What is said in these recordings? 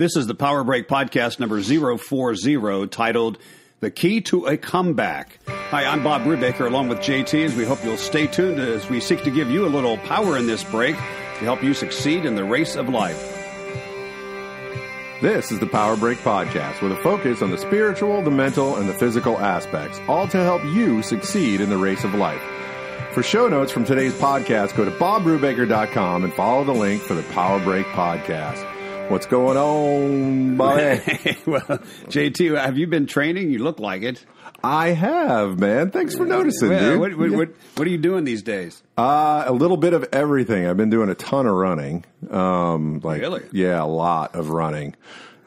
This is the PowerBreak podcast number 040, titled The Key to a Comeback. Hi, I'm Bob Brubaker along with JT, as we hope you'll stay tuned as we seek to give you a little power in this break to help you succeed in the race of life. This is the PowerBreak podcast with a focus on the spiritual, the mental, and the physical aspects, all to help you succeed in the race of life. For show notes from today's podcast, go to bobbrubaker.com and follow the link for the PowerBreak podcast. What's going on, buddy? Well, JT, have you been training? You look like it. I have, man. Thanks for noticing, dude. What are you doing these days? A little bit of everything. I've been doing a ton of running. Really? Yeah, a lot of running.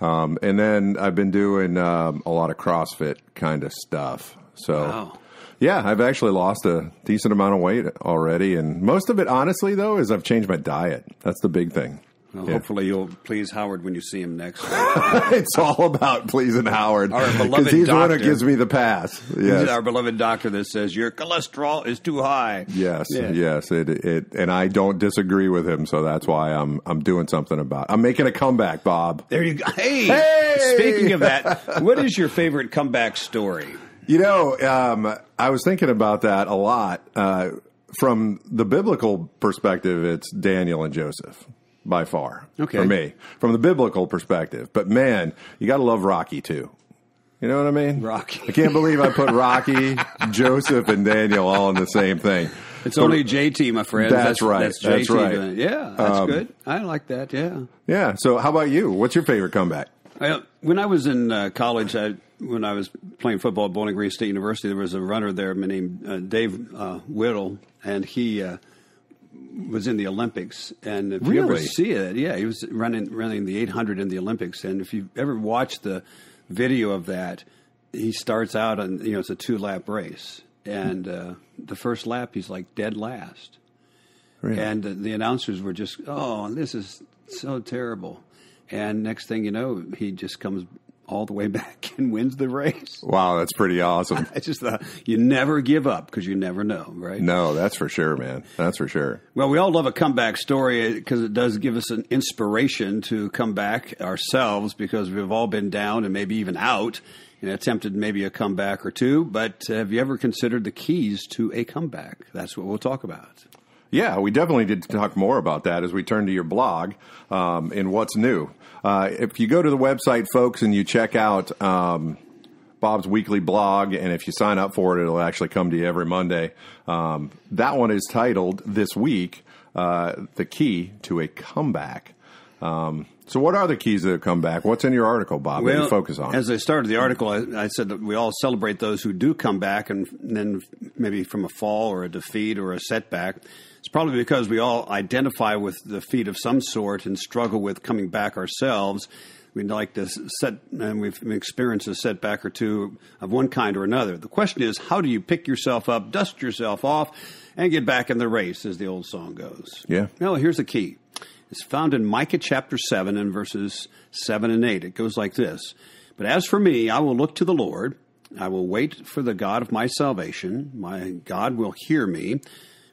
And then I've been doing a lot of CrossFit kind of stuff. So, wow. Yeah, I've actually lost a decent amount of weight already. And most of it, honestly, though, is I've changed my diet. That's the big thing. Well, hopefully you'll please Howard when you see him next. It's all about pleasing Howard. Our beloved because he's doctor. the one who gives me the pass. Yes. He's our beloved doctor that says your cholesterol is too high. Yes, yes. It, and I don't disagree with him, so that's why I'm doing something about it. I'm making a comeback, Bob. There you go. Hey! Speaking of that, what is your favorite comeback story? You know, I was thinking about that a lot. From the biblical perspective, it's Daniel and Joseph. By far, for me, from the biblical perspective. But man, you got to love Rocky too. You know what I mean? Rocky. I can't believe I put Rocky, Joseph, and Daniel all in the same thing. It's only JT, my friend. That's right. That's JT that's right. doing it. Yeah, that's good. I like that. Yeah. Yeah. So, how about you? What's your favorite comeback? When I was in college, when I was playing football at Bowling Green State University, there was a runner there named Dave Whittle, and he was in the Olympics, and if you ever see it, he was running the 800 in the Olympics, and if you ever watch the video of that, he starts out on, it's a 2-lap race, and the first lap he's like dead last, and the announcers were just, this is so terrible, and next thing you know, he just comes all the way back and wins the race. Wow, that's pretty awesome. I just thought, you never give up because you never know, right? No, that's for sure, man. That's for sure. Well, we all love a comeback story because it does give us an inspiration to come back ourselves, because we've all been down and maybe even out and attempted maybe a comeback or two. But have you ever considered the keys to a comeback? That's what we'll talk about. Yeah, we definitely did talk more about that as we turn to your blog in What's New. If you go to the website, folks, and you check out Bob's weekly blog, and if you sign up for it, it'll actually come to you every Monday. That one is titled this week, The Key to a Comeback. So what are the keys to a comeback? What's in your article, Bob, that you focus on? As I started the article, I said that we all celebrate those who do come back, and then maybe from a fall or a defeat or a setback. It's probably because we all identify with defeat of some sort and struggle with coming back ourselves. We'd like to and we've experienced a setback or two of one kind or another. The question is, how do you pick yourself up, dust yourself off, and get back in the race, as the old song goes? Yeah. Well, here's the key. It's found in Micah chapter 7 and verses 7 and 8. It goes like this. But as for me, I will look to the Lord. I will wait for the God of my salvation. My God will hear me.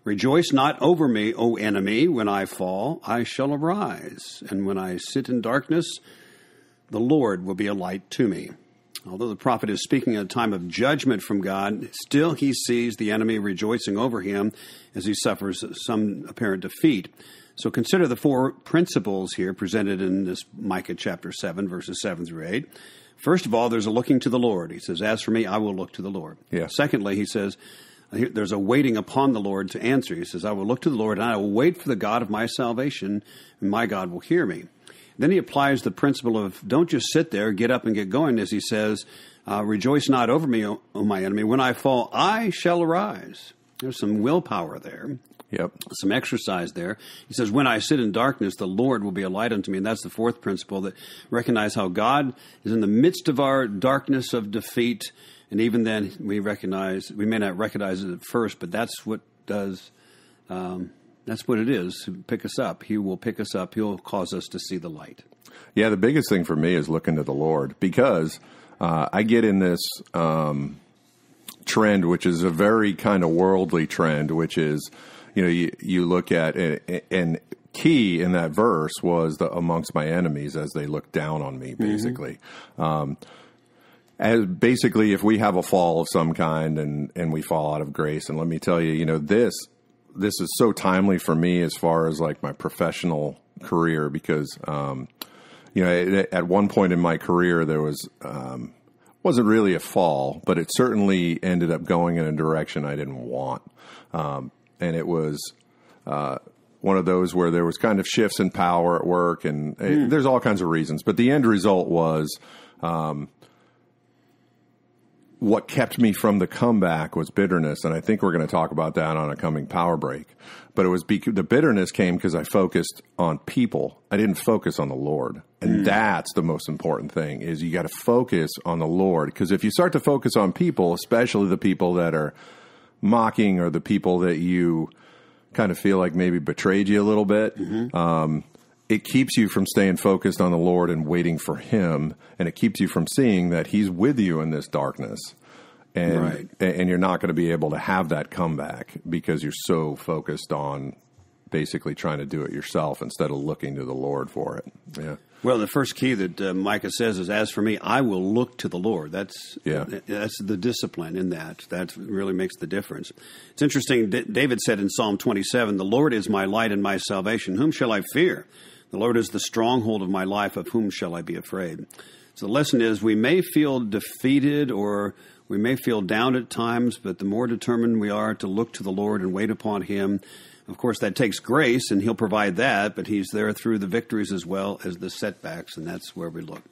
Rejoice not over me, O enemy. When I fall, I shall arise. And when I sit in darkness, the Lord will be a light to me. Although the prophet is speaking at a time of judgment from God, still he sees the enemy rejoicing over him as he suffers some apparent defeat. So consider the 4 principles here presented in this Micah chapter 7, verses 7 through 8. First of all, there's a looking to the Lord. He says, as for me, I will look to the Lord. Yeah. Secondly, he says, there's a waiting upon the Lord to answer. He says, I will look to the Lord, and I will wait for the God of my salvation, and my God will hear me. Then he applies the principle of don't just sit there, get up and get going, as he says, rejoice not over me, O my enemy. When I fall, I shall arise. There's some willpower there. Yep. Some exercise there. He says, when I sit in darkness, the Lord will be a light unto me. And that's the 4th principle, that recognize how God is in the midst of our darkness of defeat. And even then, we may not recognize it at first, but that's what does, that's what it is, to pick us up. He will pick us up. He'll cause us to see the light. Yeah, the biggest thing for me is looking to the Lord, because I get in this trend, which is a very kind of worldly trend, which is, you look at it, and key in that verse was the amongst my enemies as they look down on me, basically. As basically, if we have a fall of some kind and we fall out of grace, and let me tell you, this is so timely for me as far as like my professional career, because, at one point in my career, there was, wasn't really a fall, but it certainly ended up going in a direction I didn't want. And it was, one of those where there was kind of shifts in power at work, and there's all kinds of reasons, but the end result was, what kept me from the comeback was bitterness, and I think we're going to talk about that on a coming PowerBreak. But it was the bitterness came because I focused on people. I didn't focus on the Lord, and that's the most important thing. Is you got to focus on the Lord, because if you start to focus on people, especially the people that are mocking or the people that you kind of feel like maybe betrayed you a little bit, it keeps you from staying focused on the Lord and waiting for Him, and it keeps you from seeing that He's with you in this darkness, and you're not going to be able to have that comeback because you're so focused on basically trying to do it yourself instead of looking to the Lord for it. Yeah. Well, the first key that Micah says is, "As for me, I will look to the Lord." That's the discipline in that. That really makes the difference. It's interesting. David said in Psalm 27, "The Lord is my light and my salvation. Whom shall I fear? The Lord is the stronghold of my life. Of whom shall I be afraid?" So the lesson is, we may feel defeated or we may feel down at times, but the more determined we are to look to the Lord and wait upon Him, of course, that takes grace, and He'll provide that, but He's there through the victories as well as the setbacks, and that's where we look.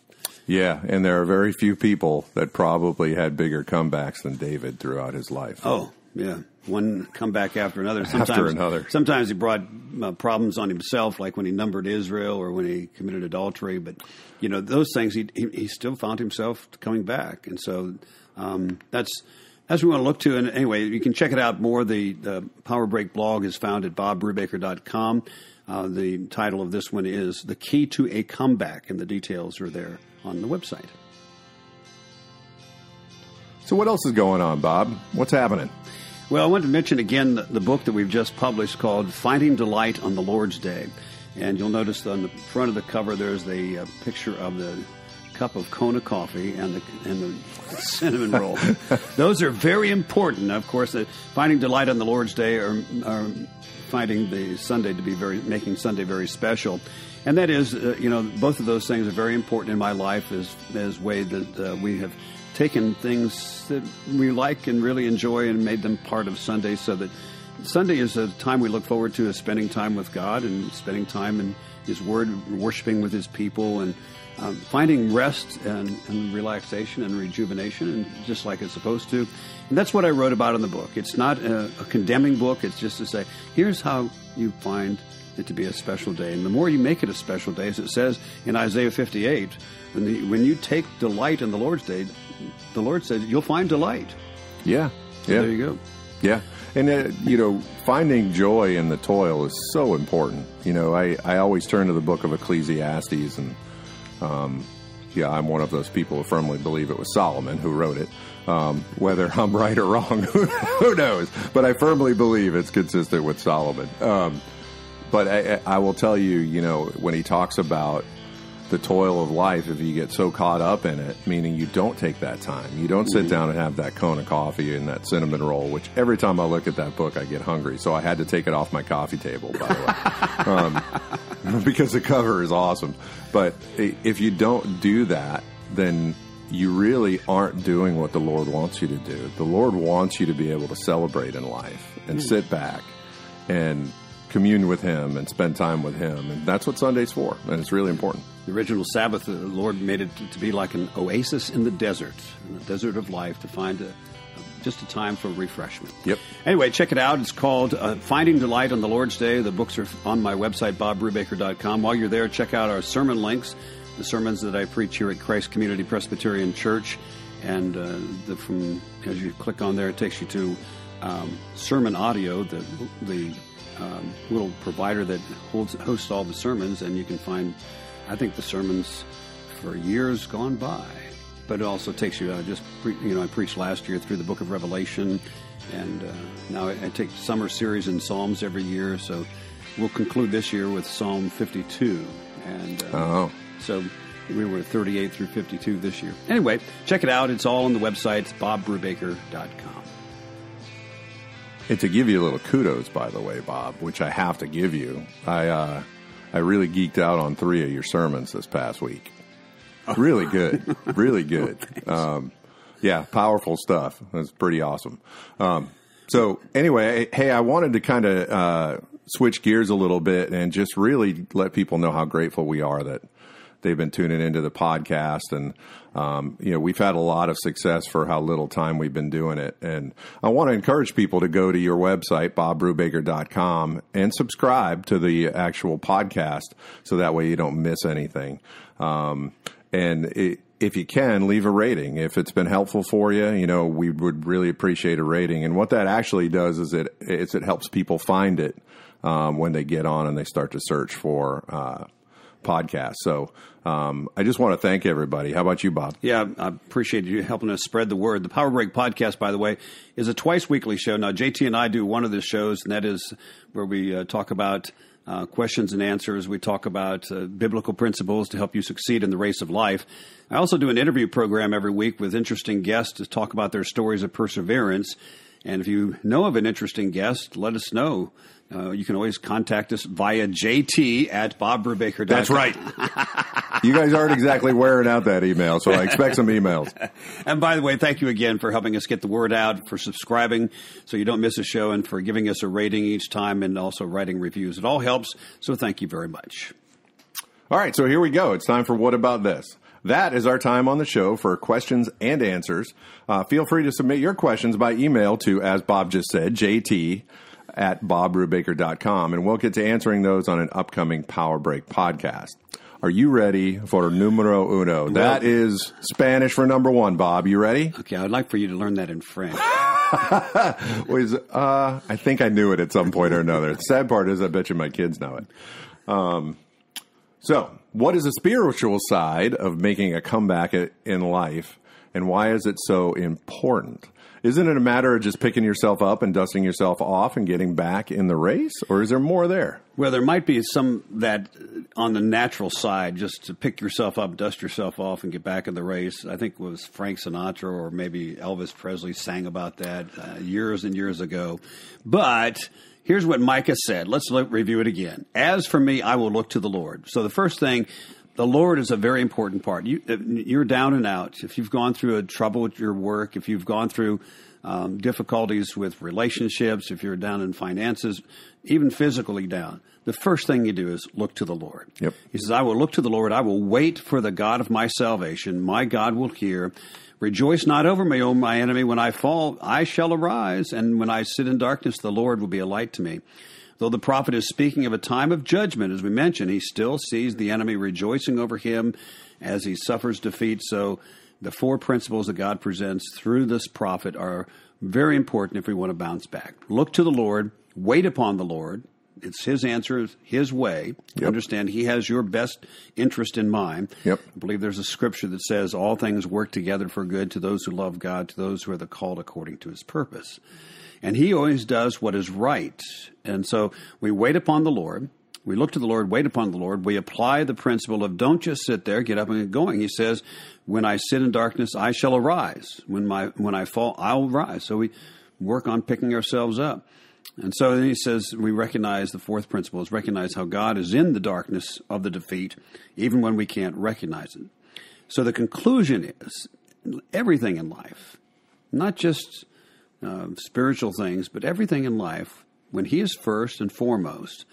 Yeah, and there are very few people that probably had bigger comebacks than David throughout his life. Oh, yeah. One comeback after another. Sometimes he brought problems on himself, like when he numbered Israel or when he committed adultery. But, those things, he still found himself coming back. And so that's what we want to look to. And anyway, you can check it out more. The PowerBreak blog is found at bobbrubaker.com. The title of this one is "The Key to a Comeback," and the details are there on the website. So what else is going on, Bob? What's happening? Well, I want to mention again the book that we've just published called "Finding Delight on the Lord's Day." And you'll notice on the front of the cover there's the picture of the cup of Kona coffee and the cinnamon roll. Those are very important. Of course, finding delight on the Lord's Day are finding the Sunday to be making Sunday very special. And that is, both of those things are very important in my life as way that we have taken things that we like and really enjoy and made them part of Sunday, so that Sunday is a time we look forward to, is spending time with God and spending time in His Word, worshiping with His people, and finding rest and relaxation and rejuvenation, and just like it's supposed to. And that's what I wrote about in the book. It's not a condemning book. It's just to say, here's how you find it to be a special day. And the more you make it a special day, as it says in Isaiah 58, when you take delight in the Lord's Day, the Lord says you'll find delight. Yeah. So there you go. Yeah. And, finding joy in the toil is so important. I always turn to the book of Ecclesiastes, and, I'm one of those people who firmly believe it was Solomon who wrote it. Whether I'm right or wrong, who knows? But I firmly believe it's consistent with Solomon. But I will tell you, when he talks about the toil of life, if you get so caught up in it, meaning you don't take that time. You don't sit down and have that Kona coffee and that cinnamon roll, which every time I look at that book, I get hungry. So I had to take it off my coffee table, by the way, because the cover is awesome. But if you don't do that, then you really aren't doing what the Lord wants you to do. The Lord wants you to be able to celebrate in life and sit back and commune with Him and spend time with Him. And that's what Sunday's for, and it's really important. The original Sabbath, the Lord made it to be like an oasis in the desert of life, to find just a time for refreshment. Yep. Anyway, check it out. It's called Finding Delight on the Lord's Day. The books are on my website, bobbrubaker.com. While you're there, check out our sermon links, the sermons that I preach here at Christ Community Presbyterian Church. And as you click on there, it takes you to Sermon Audio, the little provider that hosts all the sermons, and you can find, I think, the sermons for years gone by. But it also takes you I preached last year through the book of Revelation, And now I take summer series in Psalms every year, so we'll conclude this year with Psalm 52. And so we were 38 through 52 this year. Anyway, check it out. It's all on the website. It's bobbrubaker.com. And to give you a little kudos, by the way, Bob, which I have to give you, I really geeked out on 3 of your sermons this past week. Really good. Really good. Yeah, powerful stuff. That's pretty awesome. So anyway, hey, I wanted to kind of switch gears a little bit and just really let people know how grateful we are that they've been tuning into the podcast. And, we've had a lot of success for how little time we've been doing it. And I want to encourage people to go to your website, bobbrubaker.com, and subscribe to the actual podcast so that way you don't miss anything. If you can, leave a rating. If it's been helpful for you, we would really appreciate a rating. And what that actually does is it helps people find it when they get on and they start to search for podcasts. So I just want to thank everybody. How about you, Bob? Yeah, I appreciate you helping us spread the word. The PowerBreak podcast, by the way, is a twice-weekly show. Now, JT and I do one of the shows, and that is where we talk about questions and answers. We talk about biblical principles to help you succeed in the race of life. I also do an interview program every week with interesting guests to talk about their stories of perseverance. And if you know of an interesting guest, let us know. You can always contact us via jt@bobbrubaker.com. That's right. You guys aren't exactly wearing out that email, so I expect some emails. And by the way, thank you again for helping us get the word out, for subscribing so you don't miss a show, and for giving us a rating each time and also writing reviews. It all helps, so thank you very much. All right, so here we go. It's time for What About This? That is our time on the show for questions and answers. Feel free to submit your questions by email to, as Bob just said, jt@bobbrubaker.com, and we'll get to answering those on an upcoming PowerBreak podcast. Are you ready for numero uno? Well, that is Spanish for number one, Bob. You ready? Okay, I'd like for you to learn that in French. I think I knew it at some point or another. The sad part is I bet you my kids know it. So, what is the spiritual side of making a comeback in life, and why is it so important? Isn't it a matter of just picking yourself up and dusting yourself off and getting back in the race, or is there more there? Well, there might be some that on the natural side, just to pick yourself up, dust yourself off, and get back in the race. I think it was Frank Sinatra or maybe Elvis Presley sang about that years and years ago. But here's what Micah said. Let's review it again. As for me, I will look to the Lord. So the first thing, the Lord is a very important part. You're down and out. If you've gone through a trouble with your work, if you've gone through difficulties with relationships, if you're down in finances, even physically down, the first thing you do is look to the Lord. Yep. He says, I will look to the Lord. I will wait for the God of my salvation. My God will hear. Rejoice not over me, O my enemy. When I fall, I shall arise. And when I sit in darkness, the Lord will be a light to me. Though the prophet is speaking of a time of judgment, as we mentioned, he still sees the enemy rejoicing over him as he suffers defeat. So the 4 principles that God presents through this prophet are very important if we want to bounce back. Look to the Lord, wait upon the Lord. It's his answer, his way. Yep. Understand he has your best interest in mind. Yep. I believe there's a scripture that says all things work together for good to those who love God, to those who are the called according to his purpose. And he always does what is right. And so we wait upon the Lord. We look to the Lord, wait upon the Lord. We apply the principle of don't just sit there, get up and get going. He says, when I sit in darkness, I shall arise. When I fall, I'll rise. So we work on picking ourselves up. And so then he says we recognize the 4th principle is recognize how God is in the darkness of the defeat, even when we can't recognize it. So the conclusion is everything in life, not just spiritual things, but everything in life, when he is first and foremost,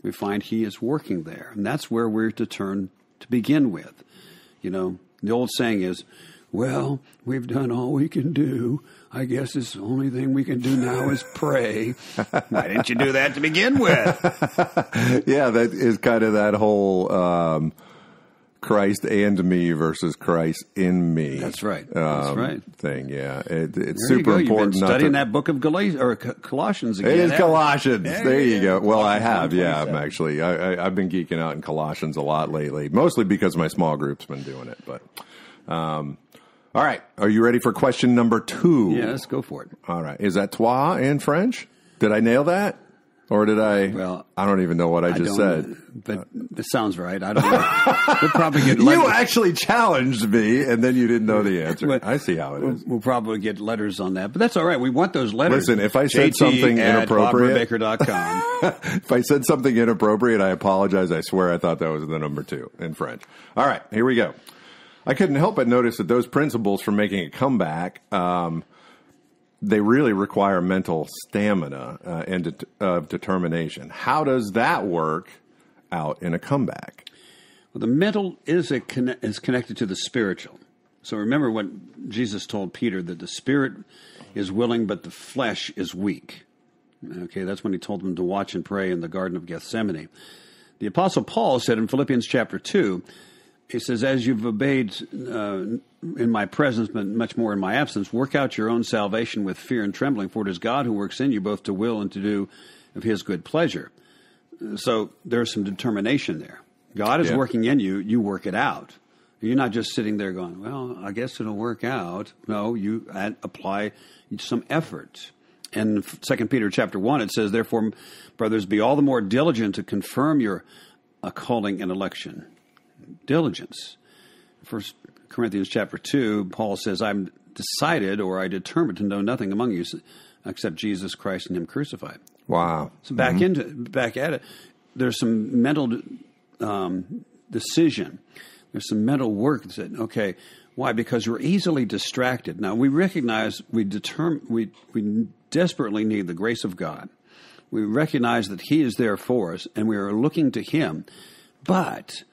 we find he is working there. And that's where we're to turn to begin with. You know, the old saying is, well, we've done all we can do. I guess it's the only thing we can do now is pray. Why didn't you do that to begin with? Yeah, that is kind of that whole Christ and me versus Christ in me. That's right. That's right. Thing. Yeah, it's there super you go. important. You've been studying that book of Colossians again. It is Colossians. There you go. Well, I Colossians have. Yeah, I'm actually. I've been geeking out in Colossians a lot lately, mostly because my small group's been doing it. But All right. Are you ready for question number 2? Yeah, let's go for it. All right. Is that toi in French? Did I nail that? Or did I? Well, I don't even know what I just said. But it sounds right. I don't know. We'll probably get letters. You actually challenged me, and then you didn't know the answer. Well, I see how it is. We'll probably get letters on that. But that's all right. We want those letters. Listen, if I said something inappropriate. JT@BobRootBaker.com. If I said something inappropriate, I apologize. I swear I thought that was the number 2 in French. All right. Here we go. I couldn't help but notice that those principles for making a comeback, they really require mental stamina and determination. How does that work out in a comeback? Well, the mental is connected to the spiritual. So remember what Jesus told Peter, that the spirit is willing, but the flesh is weak. Okay, that's when he told him to watch and pray in the Garden of Gethsemane. The Apostle Paul said in Philippians chapter 2, he says, as you've obeyed in my presence, but much more in my absence, work out your own salvation with fear and trembling, for it is God who works in you both to will and to do of his good pleasure. So there's some determination there. God is working in you, you work it out. You're not just sitting there going, well, I guess it'll work out. No, you apply some effort. And 2 Peter chapter 1, it says, therefore, brothers, be all the more diligent to confirm your calling and election. Diligence. 1 Corinthians chapter 2, Paul says, I'm decided, or I determined to know nothing among you except Jesus Christ and him crucified. Wow. So back at it, there's some mental decision. There's some mental work that said, okay, why? Because we're easily distracted. Now, we recognize we desperately need the grace of God. We recognize that he is there for us, and we are looking to him. But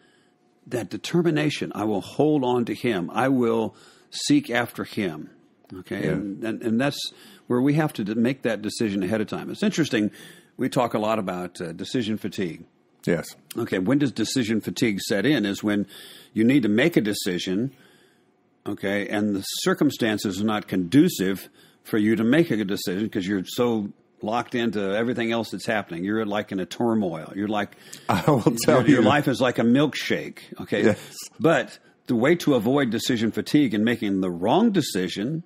that determination, I will hold on to him. I will seek after him. Okay, yeah. and that's where we have to make that decision ahead of time. It's interesting. We talk a lot about decision fatigue. Yes. Okay, when does decision fatigue set in? Is when you need to make a decision, okay, and the circumstances are not conducive for you to make a decision because you're so locked into everything else that's happening. You're like in a turmoil. You're like, I will tell you, your life is like a milkshake. Okay, yes. But the way to avoid decision fatigue and making the wrong decision,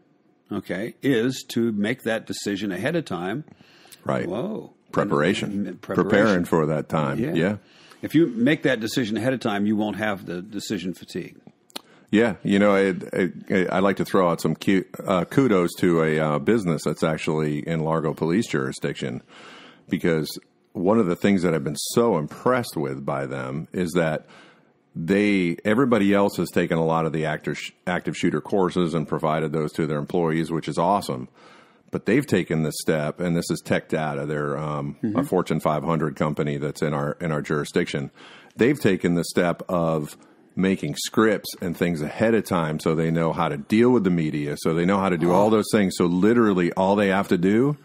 okay, is to make that decision ahead of time. Right. Whoa. Preparation. Preparing for that time. Yeah. If you make that decision ahead of time, you won't have the decision fatigue. Yeah, you know, I'd like to throw out some kudos to a business that's actually in Largo Police jurisdiction, because one of the things that I've been so impressed with by them is that everybody else has taken a lot of the active shooter courses and provided those to their employees, which is awesome. But they've taken this step, and this is Tech Data. They're a Fortune 500 company that's in our jurisdiction. They've taken the step of making scripts and things ahead of time so they know how to deal with the media, so they know how to do all those things. So literally all they have to do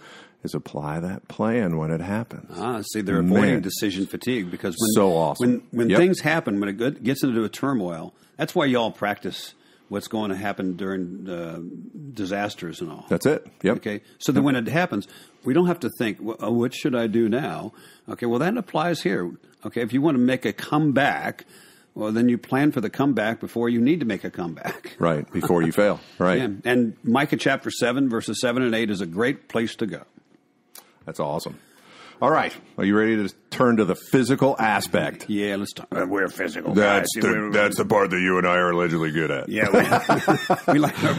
is apply that plan when it happens. See, they're avoiding decision fatigue because when things happen, when it gets into a turmoil, that's why y'all practice what's going to happen during disasters and all. That's it. Yep. Okay. So that when it happens, we don't have to think, well, what should I do now? Okay. Well, that applies here. Okay. If you want to make a comeback, well, then you plan for the comeback before you need to make a comeback. Right. Before you fail. Right. Yeah. And Micah chapter 7, verses 7 and 8 is a great place to go. That's awesome. All right. Are you ready to turn to the physical aspect? Yeah, let's talk. We're physical guys. That's that's the part that you and I are allegedly good at. Yeah,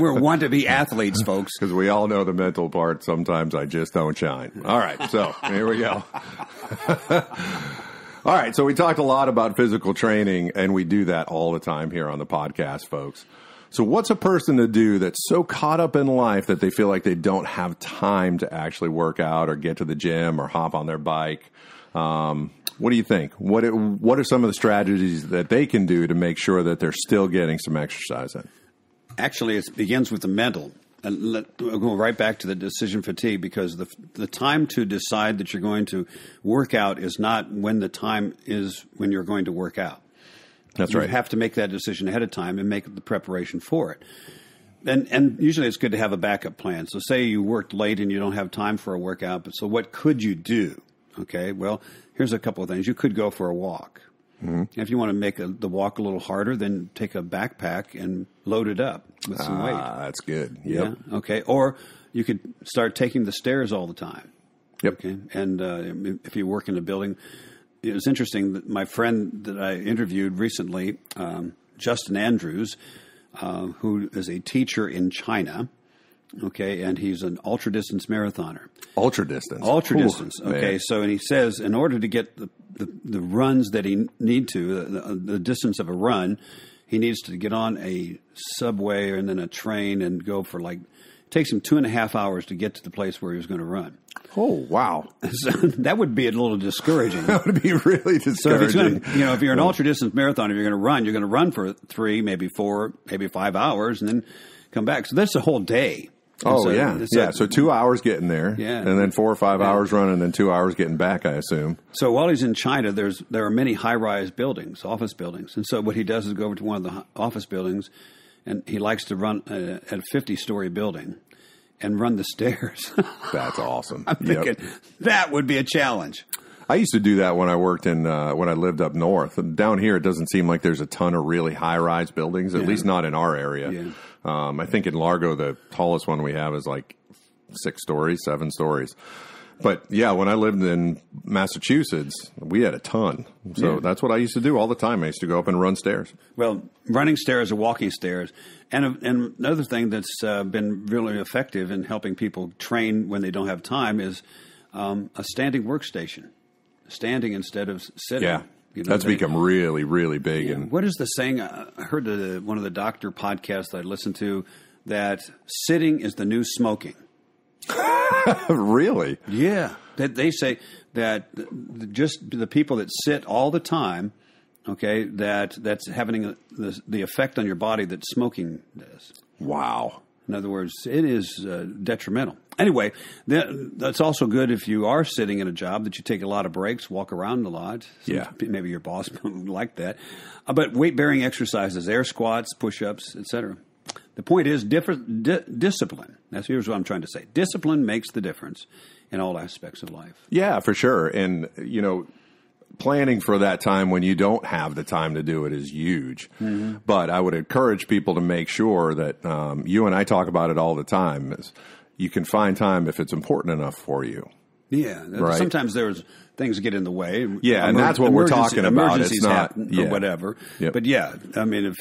we're want-to-be athletes, folks. Because we all know the mental part. Sometimes I just don't shine. All right. So here we go. All right. So we talked a lot about physical training, and we do that all the time here on the podcast, folks. So what's a person to do that's so caught up in life that they feel like they don't have time to actually work out or get to the gym or hop on their bike? What do you think? What are some of the strategies that they can do to make sure that they're still getting some exercise in? Actually, it begins with the mental. And we'll go right back to the decision fatigue, because the time to decide that you're going to work out is not when the time is when you're going to work out. That's right. You have to make that decision ahead of time and make the preparation for it. And usually it's good to have a backup plan. So say you worked late and you don't have time for a workout, but so what could you do? Okay, well, here's a couple of things. You could go for a walk. If you want to make the walk a little harder, then take a backpack and load it up with some weight. That's good. Yep. Yeah. Okay. Or you could start taking the stairs all the time. Yep. Okay. And if you work in a building, it was interesting that my friend that I interviewed recently, Justin Andrews, who is a teacher in China. Okay, and he's an ultra-distance marathoner. Ultra-distance. Ultra-distance. Ooh, okay, man. so and he says in order to get the runs that he need to, the distance of a run, he needs to get on a subway and then a train and go for it takes him 2.5 hours to get to the place where he was going to run. Oh, wow. So that would be a little discouraging. That would be really discouraging. So if, if you're an ultra-distance marathoner, you're going to run for 3, maybe 4, maybe 5 hours and then come back. So that's a whole day. Oh, yeah. So 2 hours getting there, and then 4 or 5 hours running, and then 2 hours getting back, I assume. So while he's in China, there are many high-rise buildings, office buildings. And so what he does is go over to one of the office buildings, and he likes to run at a 50-story building and run the stairs. That's awesome. I'm thinking that would be a challenge. I used to do that when I worked when I lived up north. Down here, it doesn't seem like there's a ton of really high-rise buildings, at least not in our area. Yeah. I think in Largo, the tallest one we have is 6 stories, 7 stories. But yeah, when I lived in Massachusetts, we had a ton. So that's what I used to do all the time. I used to go up and run stairs. Well, running stairs or walking stairs. And another thing that's been really effective in helping people train when they don't have time is a standing workstation. Standing instead of sitting. Yeah. That's become really, really big. Yeah. And what is the saying? I heard one of the doctor podcasts I listened to that sitting is the new smoking. Really? Yeah. That they say that just the people that sit all the time, okay, that's having the effect on your body that smoking does. Wow. In other words, it is detrimental. Anyway, that's also good if you are sitting in a job that you take a lot of breaks, walk around a lot. Yeah. Maybe your boss would like that. But weight-bearing exercises, air squats, push-ups, etc. The point is discipline. Here's what I'm trying to say. Discipline makes the difference in all aspects of life. Yeah, for sure. And, planning for that time when you don't have the time to do it is huge. Mm-hmm. But I would encourage people to make sure that you and I talk about it all the time. Is you can find time if it's important enough for you. Yeah. Right? Sometimes there's things get in the way. Yeah, and that's what we're talking about. It's not happen or whatever. Yep. But yeah, I mean,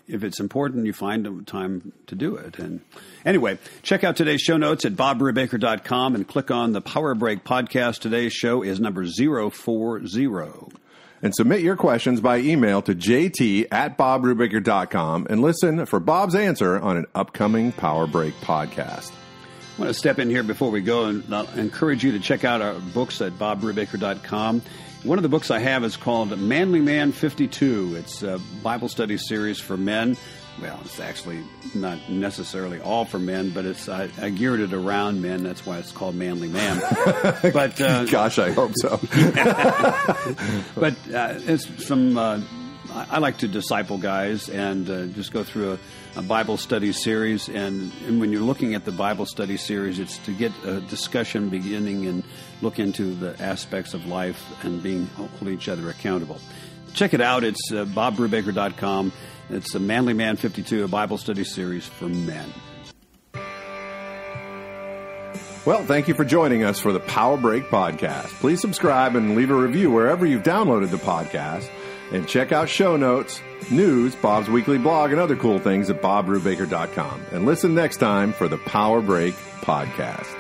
if it's important, you find time to do it. And anyway, check out today's show notes at BobBrubaker.com and click on the PowerBreak podcast. Today's show is number 040. And submit your questions by email to jt@BobBrubaker.com and listen for Bob's answer on an upcoming PowerBreak podcast. I want to step in here before we go and encourage you to check out our books at BobBrubaker.com. One of the books I have is called Manly Man 52. It's a Bible study series for men. Well, it's actually not necessarily all for men, but I geared it around men. That's why it's called Manly Man. But gosh, I hope so. But it's some. I like to disciple guys and just go through a Bible study series. And when you're looking at the Bible study series, it's to get a discussion beginning and look into the aspects of life and holding each other accountable. Check it out. It's BobBrubaker.com. It's the Manly Man 52, a Bible study series for men. Well, thank you for joining us for the PowerBreak podcast. Please subscribe and leave a review wherever you've downloaded the podcast. And check out show notes, news, Bob's weekly blog, and other cool things at BobBrubaker.com. And listen next time for the PowerBreak podcast.